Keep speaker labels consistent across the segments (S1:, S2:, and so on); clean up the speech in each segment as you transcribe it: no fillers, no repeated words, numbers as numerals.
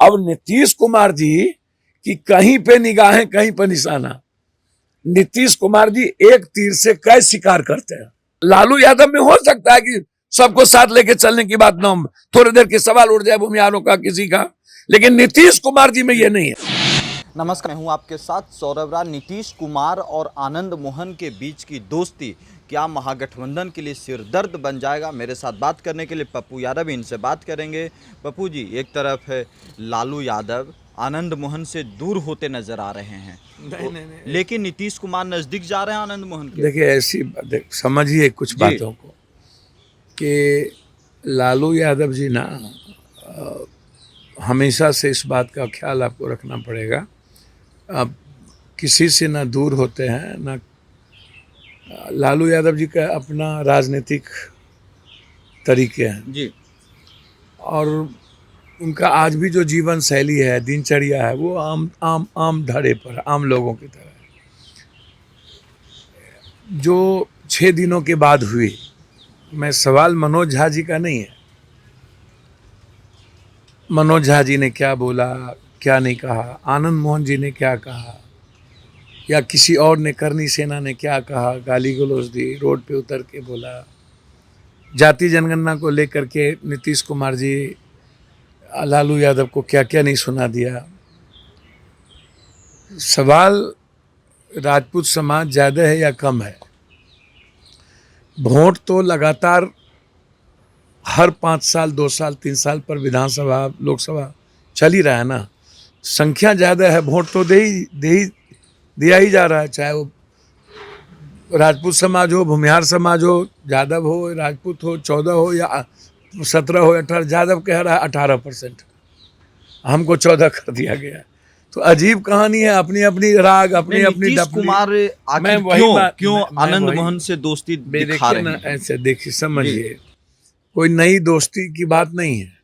S1: अब नीतीश कुमार जी की कहीं पे निगाहें कहीं पे निशाना। नीतीश कुमार जी एक तीर से कई शिकार करते हैं। लालू यादव में हो सकता है कि सबको साथ लेके चलने की बात ना हो, थोड़ी देर के सवाल उठ जाए भूमिहारों का किसी का, लेकिन नीतीश कुमार जी में ये नहीं है।
S2: नमस्कार, मैं हूं आपके साथ सौरभ राय। नीतीश कुमार और आनंद मोहन के बीच की दोस्ती क्या महागठबंधन के लिए सिरदर्द बन जाएगा? मेरे साथ बात करने के लिए पप्पू यादव, इनसे बात करेंगे। पप्पू जी, एक तरफ है लालू यादव आनंद मोहन से दूर होते नजर आ रहे हैं, नहीं। लेकिन नीतीश कुमार नजदीक जा रहे हैं आनंद मोहन के।
S1: देखिए, ऐसी समझिए कुछ बातों को कि लालू यादव जी ना हमेशा से इस बात का ख्याल आपको रखना पड़ेगा, अब किसी से ना दूर होते हैं ना। लालू यादव जी का अपना राजनीतिक तरीके हैं
S2: जी, और
S1: उनका आज भी जो जीवन शैली है, दिनचर्या है, वो आम धड़े पर आम लोगों की तरह है। जो 6 दिनों के बाद हुई, मैं सवाल मनोज झा जी का नहीं है, मनोज झा जी ने क्या बोला क्या नहीं कहा, आनंद मोहन जी ने क्या कहा, या किसी और ने, करनी सेना ने क्या कहा, गाली गलौज दी, रोड पे उतर के बोला, जाति जनगणना को लेकर के नीतीश कुमार जी लालू यादव को क्या क्या नहीं सुना दिया। सवाल राजपूत समाज ज़्यादा है या कम है? वोट तो लगातार हर 5 साल 2 साल 3 साल पर विधानसभा लोकसभा चल ही रहा है ना। संख्या ज़्यादा है, वोट तो दिया ही जा रहा है, चाहे वो राजपूत समाज हो, भूमिहार समाज हो, यादव हो, राजपूत हो, 14 हो या 17 हो, 18। यादव कह रहा है 18%, हमको 14 कर दिया गया। तो अजीब कहानी है, अपनी अपनी राग, अपनी अपनी
S2: नीतीश कुमार आखिर क्यों आनंद मोहन से दोस्ती दिखा रहे हैं?
S1: ऐसे देखिए, समझिए, कोई नई दोस्ती की बात नहीं है।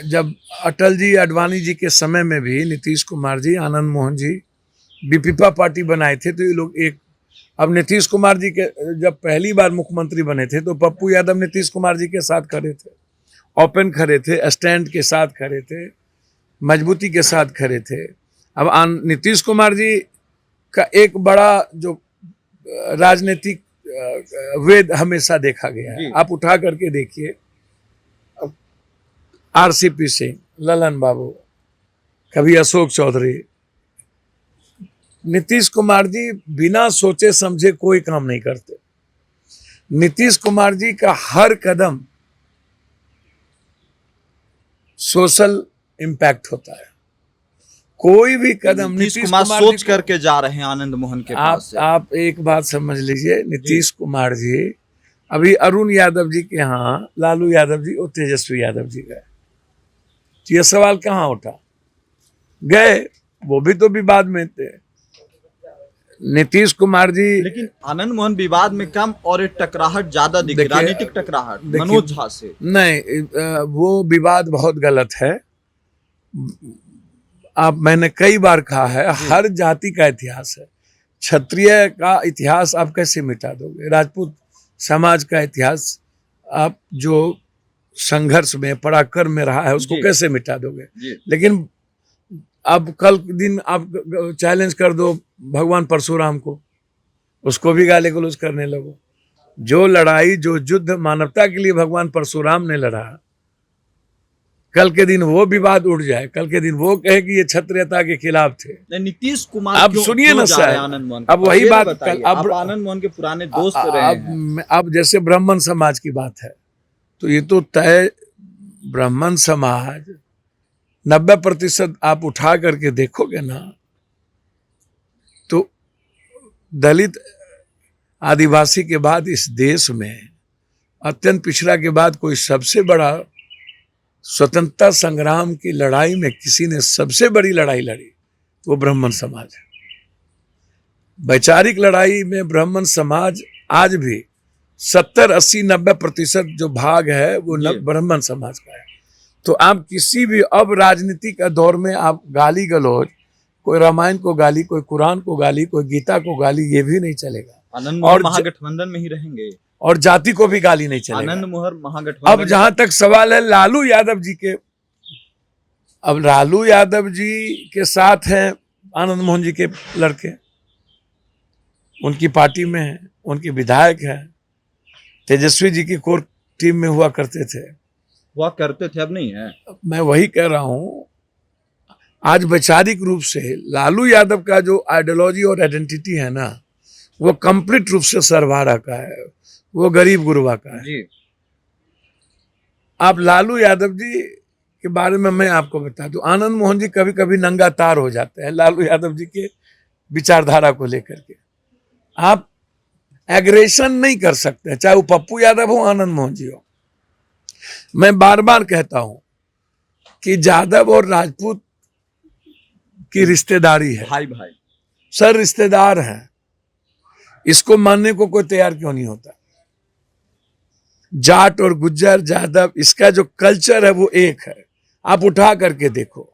S1: जब अटल जी आडवाणी जी के समय में भी नीतीश कुमार जी, आनंद मोहन जी बीपीपा पार्टी बनाए थे, तो ये लोग एक, अब नीतीश कुमार जी के जब पहली बार मुख्यमंत्री बने थे तो पप्पू यादव नीतीश कुमार जी के साथ खड़े थे, ओपन खड़े थे, स्टैंड के साथ खड़े थे, मजबूती के साथ खड़े थे। अब नीतीश कुमार जी का एक बड़ा जो राजनीतिक वेद हमेशा देखा गया है, आप उठा करके देखिए, आरसीपी सिंह, ललन बाबू, कभी अशोक चौधरी, नीतीश कुमार जी बिना सोचे समझे कोई काम नहीं करते। नीतीश कुमार जी का हर कदम सोशल इम्पैक्ट होता है, कोई भी कदम
S2: नीतीश कुमार सोच करके जा रहे हैं आनंद मोहन के पास से।
S1: आप एक बात समझ लीजिए, नीतीश कुमार जी अभी अरुण यादव जी के यहाँ लालू यादव जी और तेजस्वी यादव जी गए, ये सवाल कहाँ उठा? गए, वो भी तो विवाद में थे। नीतीश कुमार जी,
S2: लेकिन आनंद मोहन विवाद में कम और एक टकराहट ज्यादा दिखी, राजनीतिक टकराहट मनोज झा से।
S1: नहीं, वो विवाद बहुत गलत है। मैंने कई बार कहा है, हर जाति का इतिहास है। क्षत्रिय का इतिहास आप कैसे मिटा दोगे? राजपूत समाज का इतिहास आप जो संघर्ष में, पराक्रम में रहा है, उसको कैसे मिटा दोगे? लेकिन अब कल दिन आप चैलेंज कर दो भगवान परशुराम को, उसको भी गाली गलौज करने लगो। जो लड़ाई, जो युद्ध मानवता के लिए भगवान परशुराम ने लड़ा, कल के दिन वो विवाद उठ जाए, कल के दिन वो कहे कि ये क्षत्रियता के खिलाफ थे।
S2: नीतीश कुमार
S1: अब सुनिए ना सर, अब वही बात, अब
S2: आनंद मोहन के पुराने दोस्त रहे हैं।
S1: अब जैसे ब्राह्मण समाज की बात है, तो ये तो तय, ब्राह्मण समाज 90% आप उठा करके देखोगे ना, तो दलित आदिवासी के बाद इस देश में अत्यंत पिछड़ा के बाद कोई सबसे बड़ा स्वतंत्रता संग्राम की लड़ाई में किसी ने सबसे बड़ी लड़ाई लड़ी, तो वो ब्राह्मण समाज है। वैचारिक लड़ाई में ब्राह्मण समाज आज भी 70, 80, 90% जो भाग है वो ब्राह्मण समाज का है। तो आप किसी भी, अब राजनीति का दौर में आप गाली गलौज, कोई रामायण को गाली, कोई कुरान को गाली, कोई गीता को गाली, ये भी नहीं चलेगा।
S2: आनंद मोहन महागठबंधन में ही रहेंगे
S1: और जाति को भी गाली नहीं चलेगा।
S2: आनंद मोहन महागठबंधन।
S1: अब जहां तक सवाल है लालू यादव जी के अब लालू यादव जी के साथ हैं आनंद मोहन जी के लड़के, उनकी पार्टी में हैं, उनके विधायक हैं, तेजस्वी जी की कोर टीम में हुआ करते थे।
S2: हुआ करते थे, अब नहीं है।
S1: मैं वही कह रहा हूं, आज वैचारिक रूप से लालू यादव का जो आइडियोलॉजी और आइडेंटिटी है ना, वो कंप्लीट रूप से सरवारा का है, वो गरीब गुरबा का है।
S2: जी।
S1: आप लालू यादव जी के बारे में मैं आपको बता दूं, आनंद मोहन जी कभी कभी नंगा तार हो जाते हैं लालू यादव जी के विचारधारा को लेकर के। आप एग्रेशन नहीं कर सकते, चाहे वो पप्पू यादव हो, आनंद मोहन जी हो। मैं बार बार कहता हूं कि यादव और राजपूत की रिश्तेदारी है,
S2: भाई भाई
S1: सर रिश्तेदार हैं, इसको मानने को कोई तैयार क्यों नहीं होता। जाट और गुज्जर यादव, इसका जो कल्चर है वो एक है। आप उठा करके देखो,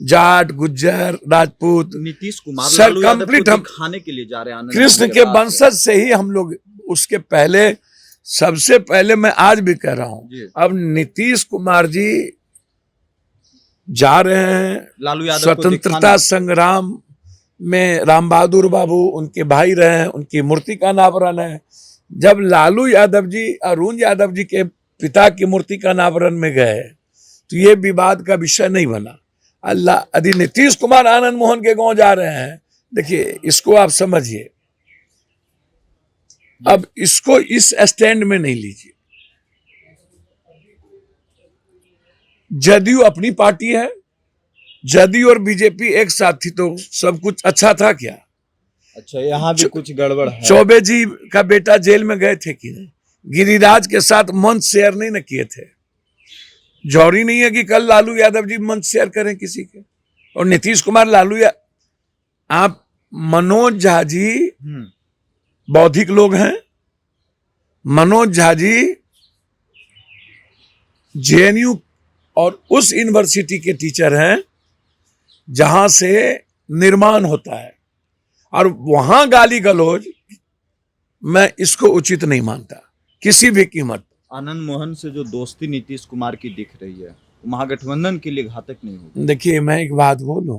S1: जाट गुज्जर राजपूत,
S2: नीतीश कुमार
S1: सर
S2: लालू यादव
S1: कंप्लीट
S2: को
S1: हम
S2: दिखाने के लिए जा रहे हैं आनंद
S1: कृष्ण
S2: मोहन
S1: के
S2: पास से।
S1: वंशज से ही हम लोग, उसके पहले सबसे पहले मैं आज भी कह रहा हूं,
S2: जी।
S1: अब नीतीश कुमार जी जा रहे हैं
S2: लालू यादव को
S1: स्वतंत्रता
S2: दिखाने।
S1: संग्राम में, राम बहादुर बाबू उनके भाई रहे हैं, उनकी मूर्ति का अनावरण है। जब लालू यादव जी अरुण यादव जी के पिता की मूर्ति का अनावरण में गए तो ये विवाद का विषय नहीं बना। अल्लाह, यदि नीतीश कुमार आनंद मोहन के गांव जा रहे हैं, देखिए इसको आप समझिए, अब इसको इस स्टैंड में नहीं लीजिए। जदयू अपनी पार्टी है, जदयू और बीजेपी एक साथ थी तो सब कुछ अच्छा था क्या?
S2: अच्छा, यहाँ भी कुछ गड़बड़ है।
S1: चौबे जी का बेटा जेल में गए थे कि नहीं? गिरिराज के साथ मंच शेयर नहीं न किए थे। जरूरी नहीं है कि कल लालू यादव जी मंच शेयर करें किसी के। और नीतीश कुमार आप मनोज झा जी बौद्धिक लोग हैं। मनोज झा जी जेएनयू और उस यूनिवर्सिटी के टीचर हैं जहां से निर्माण होता है, और वहां गाली गलौज, मैं इसको उचित नहीं मानता किसी भी कीमत।
S2: आनंद मोहन से जो दोस्ती नीतीश कुमार की दिख रही है, वो महागठबंधन के लिए घातक नहीं होगी।
S1: देखिए, मैं एक बात बोलूं,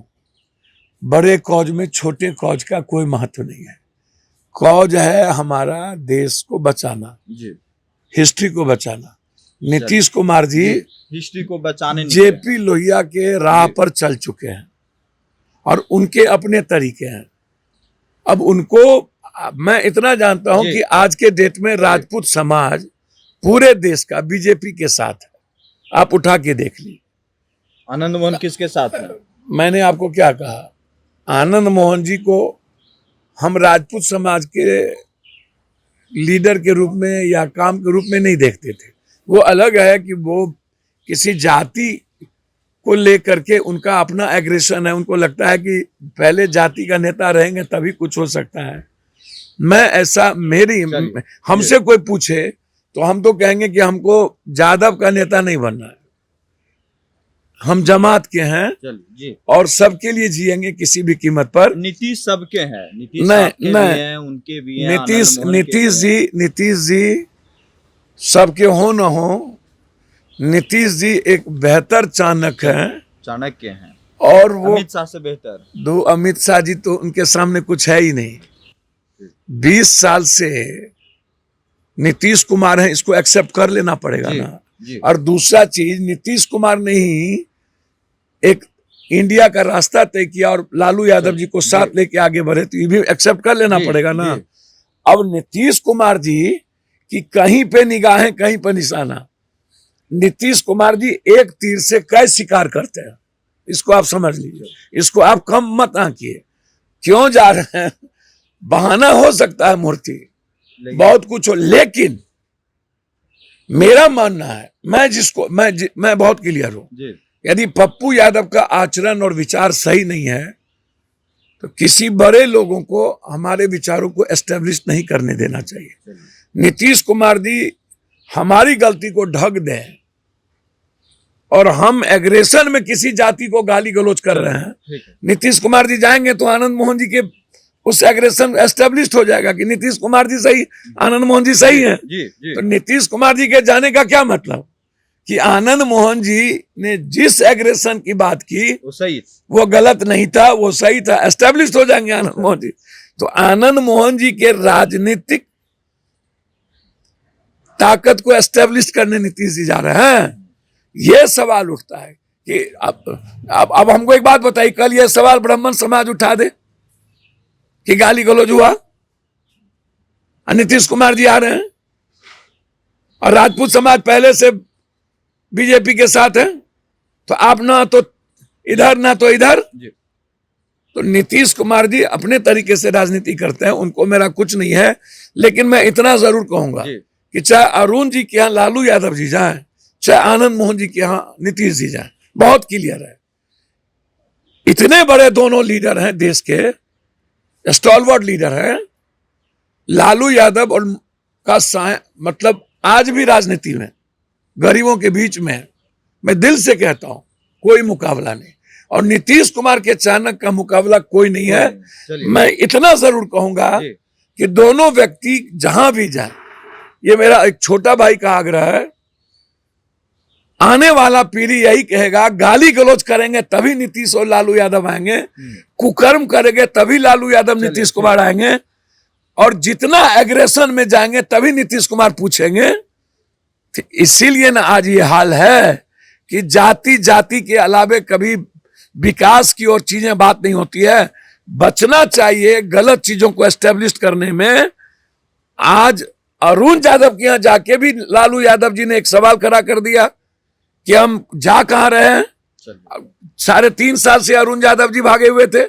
S1: बड़े कौज में छोटे कौज का कोई महत्व नहीं है। कौज है हमारा देश को बचाना,
S2: जी,
S1: हिस्ट्री को बचाना। नीतीश कुमार जी
S2: हिस्ट्री को बचाने नहीं
S1: जेपी लोहिया के राह पर चल चुके हैं और उनके अपने तरीके हैं। अब उनको, मैं इतना जानता हूं
S2: जी।
S1: कि आज के डेट में राजपूत समाज पूरे देश का बीजेपी के साथ है। आप उठा के देख ली।
S2: आनंद मोहन किसके साथ है?
S1: मैंने आपको क्या कहा, आनंद मोहन जी को हम राजपूत समाज के लीडर के रूप में या काम के रूप में नहीं देखते थे। वो अलग है कि वो किसी जाति को लेकर के उनका अपना एग्रेशन है, उनको लगता है कि पहले जाति का नेता रहेंगे तभी कुछ हो सकता है। मैं ऐसा, हमसे कोई पूछे तो हम तो कहेंगे कि हमको यादव का नेता नहीं बनना है, हम जमात के हैं
S2: जी।
S1: और सबके लिए जिएंगे किसी भी कीमत पर।
S2: नीतीश सबके हैं, नीतीश
S1: नहीं,
S2: आपके भी हैं, उनके भी हैं,
S1: नीतीश जी सबके हो न हो, नीतीश जी एक बेहतर चाणक्य हैं,
S2: चाणक्य हैं,
S1: और वो
S2: अमित शाह से बेहतर।
S1: दो अमित शाह जी तो उनके सामने कुछ है ही नहीं। 20 साल से नीतीश कुमार है, इसको एक्सेप्ट कर लेना पड़ेगा ना।
S2: जी।
S1: और दूसरा चीज, नीतीश कुमार ने ही एक इंडिया का रास्ता तय किया और लालू यादव जी को साथ लेके आगे बढ़े, तो ये भी एक्सेप्ट कर लेना पड़ेगा ना। अब नीतीश कुमार जी की कहीं पे निगाहें, कहीं पे निशाना। नीतीश कुमार जी एक तीर से कई शिकार करते हैं, इसको आप समझ लीजिए, इसको आप कम मत आंकिए। क्यों जा रहे हैं? बहाना हो सकता है मूर्ति, बहुत कुछ हो, लेकिन मेरा मानना है, मैं बहुत क्लियर हूं, यदि पप्पू यादव का आचरण और विचार सही नहीं है तो किसी बड़े लोगों को हमारे विचारों को एस्टेब्लिश नहीं करने देना चाहिए। नीतीश कुमार जी हमारी गलती को ढक दें और हम एग्रेशन में किसी जाति को गाली गलौज कर रहे हैं, नीतीश कुमार जी जाएंगे तो आनंद मोहन जी के उस एग्रेशन एस्टेब्लिश हो जाएगा कि नीतीश कुमार जी सही, आनंद मोहन जी सही हैं।
S2: जी।
S1: तो नीतीश कुमार जी के जाने का क्या मतलब? कि आनंद मोहन जी ने जिस एग्रेशन की बात की
S2: वो सही
S1: वो गलत नहीं था, वो सही था। एस्टेब्लिश हो जाएंगे आनंद मोहन जी। तो आनंद मोहन जी के राजनीतिक ताकत को एस्टेब्लिश करने नीतीश जी जा रहे हैं। ये सवाल उठता है कि अब हमको एक बात बताइए, कल ये सवाल ब्राह्मण समाज उठा दे कि गाली गलौज हुआ, नीतीश कुमार जी आ रहे हैं और राजपूत समाज पहले से बीजेपी के साथ है, तो आप ना तो इधर ना तो इधर। तो नीतीश कुमार जी अपने तरीके से राजनीति करते हैं, उनको मेरा कुछ नहीं है। लेकिन मैं इतना जरूर कहूंगा कि चाहे अरुण जी के यहाँ लालू यादव जी जाएं, चाहे आनंद मोहन जी के यहाँ नीतीश जी जाएं, बहुत क्लियर है। इतने बड़े दोनों लीडर हैं, देश के स्टॉलवर्ड लीडर हैं। लालू यादव और का मतलब आज भी राजनीति में गरीबों के बीच में, मैं दिल से कहता हूं, कोई मुकाबला नहीं। और नीतीश कुमार के चाणक्य का मुकाबला कोई नहीं है। मैं इतना जरूर कहूंगा कि दोनों व्यक्ति जहां भी जाए, ये मेरा एक छोटा भाई का आग्रह है, आने वाला पीढ़ी यही कहेगा, गाली गलौज करेंगे तभी नीतीश और लालू यादव आएंगे, कुकर्म करेंगे तभी लालू यादव नीतीश कुमार आएंगे, और जितना एग्रेशन में जाएंगे तभी नीतीश कुमार पूछेंगे। इसीलिए ना आज ये हाल है कि जाति जाति के अलावे कभी विकास की और चीजें बात नहीं होती है। बचना चाहिए गलत चीजों को एस्टेब्लिश करने में। आज अरुण यादव के यहां जाके भी लालू यादव जी ने एक सवाल खड़ा कर दिया कि हम जा कहां रहे हैं। 3.5 साल से अरुण यादव जी भागे हुए थे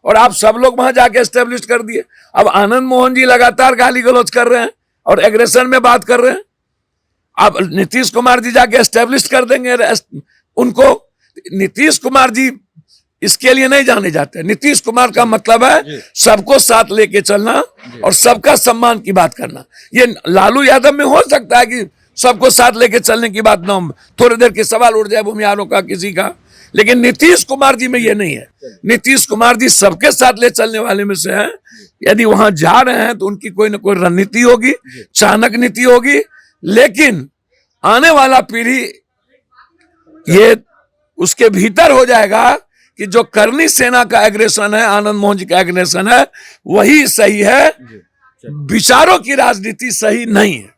S1: और आप सब लोग वहां जाके एस्टेब्लिश कर दिए। अब आनंद मोहन जी लगातार गाली गलौज कर रहे हैं और एग्रेशन में बात कर रहे हैं। अब नीतीश कुमार जी जाके एस्टेब्लिश कर देंगे उनको। नीतीश कुमार जी इसके लिए नहीं जाने जाते। नीतीश कुमार का मतलब है सबको साथ लेके चलना और सबका सम्मान की बात करना। ये लालू यादव में हो सकता है कि सबको साथ लेके चलने की बात ना हो, थोड़ी देर के सवाल उठ जाए भूमिहारों का किसी का, लेकिन नीतीश कुमार जी में ये नहीं है। नीतीश कुमार जी सबके साथ ले चलने वाले में से हैं। यदि वहां जा रहे हैं तो उनकी कोई ना कोई रणनीति होगी, चाणक्य नीति होगी। लेकिन आने वाला पीढ़ी ये उसके भीतर हो जाएगा कि जो करनी सेना का एग्रेशन है, आनंद मोहन जी का एग्रेशन है, वही सही है। विचारों की राजनीति सही नहीं है।